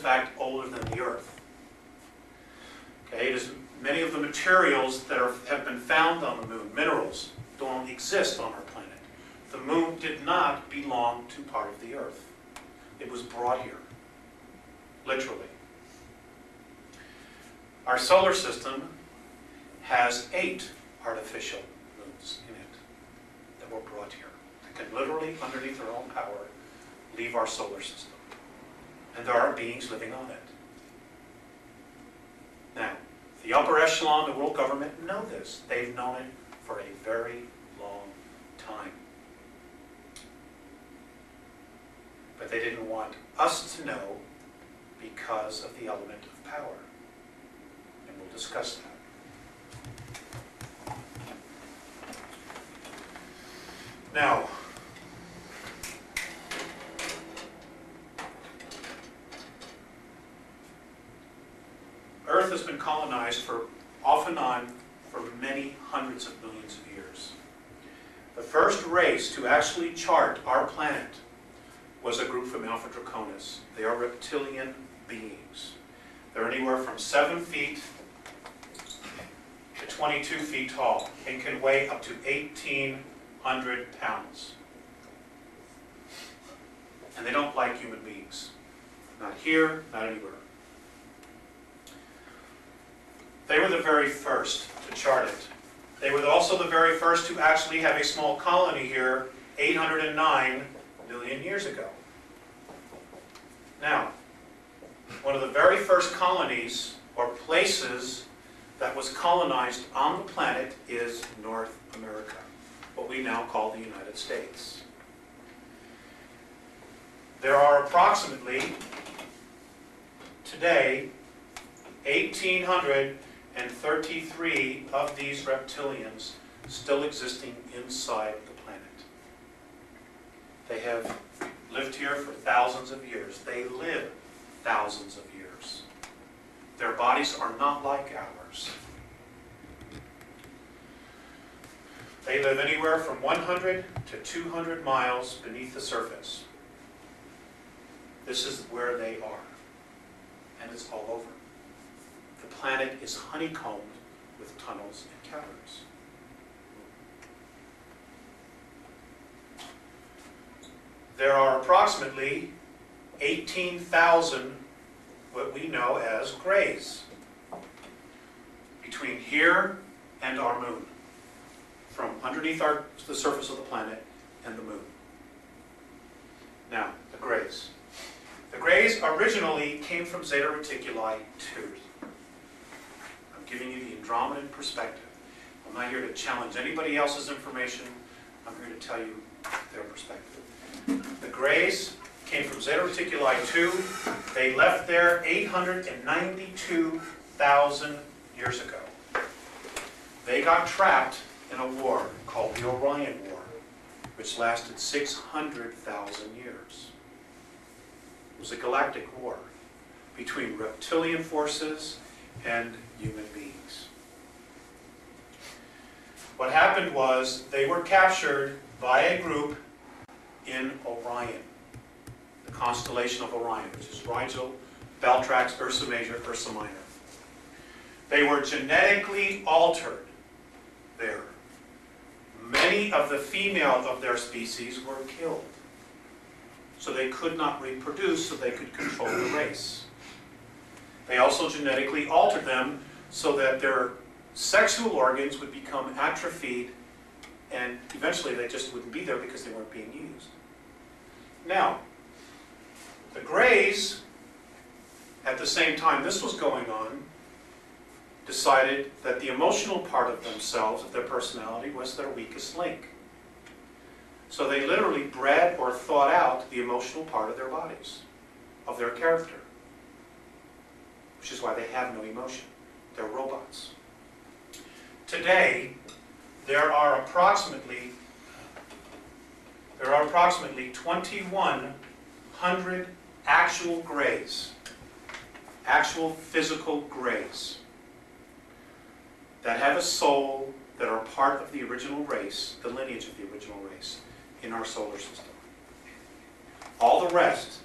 fact older than the Earth. Okay, it is many of the materials that have been found on the moon, minerals, don't exist on our planet. The moon did not belong to part of the Earth. It was brought here, literally. Our solar system has 8 artificial moons in it that were brought here. That can literally, underneath their own power, leave our solar system. And there are beings living on it. Now, the upper echelon of the world government know this. They've known it for a very long time. But they didn't want us to know because of the element of power. And we'll discuss that. Now, Earth has been colonized off and on for many hundreds of millions of years. The first race to actually chart our planet was a group from Alpha Draconis. They are reptilian beings. They're anywhere from 7 feet to 22 feet tall and can weigh up to 1,800 pounds. And they don't like human beings. Not here, not anywhere. They were the very first to chart it. They were also the very first to actually have a small colony here 809 million years ago. Now, one of the very first colonies or places that was colonized on the planet is North America, what we now call the United States. There are approximately, today, 1,833 of these reptilians still existing inside the planet. They have lived here for thousands of years. They live thousands of years. Their bodies are not like ours. They live anywhere from 100 to 200 miles beneath the surface. This is where they are. And it's all over. The planet is honeycombed with tunnels and caverns. There are approximately 18,000 what we know as grays between here and our moon, from underneath the surface of the planet and the moon. Now, the grays. The grays originally came from Zeta Reticuli 2. I'm giving you the Andromedan perspective. I'm not here to challenge anybody else's information. I'm here to tell you their perspective. The grays came from Zeta Reticuli 2. They left there 892,000 years ago. They got trapped in a war called the Orion War, which lasted 600,000 years. It was a galactic war between reptilian forces and human beings. What happened was they were captured by a group in Orion, the constellation of Orion, which is Rigel, Beltrax, Ursa Major, Ursa Minor. They were genetically altered there. Many of the female of their species were killed, so they could not reproduce, so they could control the race. They also genetically altered them so that their sexual organs would become atrophied, and eventually they just wouldn't be there because they weren't being used. Now, the grays, at the same time this was going on, decided that the emotional part of themselves, of their personality, was their weakest link. So they literally bred or thought out the emotional part of their bodies, of their character. Which is why they have no emotion. They're robots. Today, there are approximately 2,100 actual grays, actual physical grays, that have a soul, that are part of the original race, the lineage of the original race, in our solar system. All the rest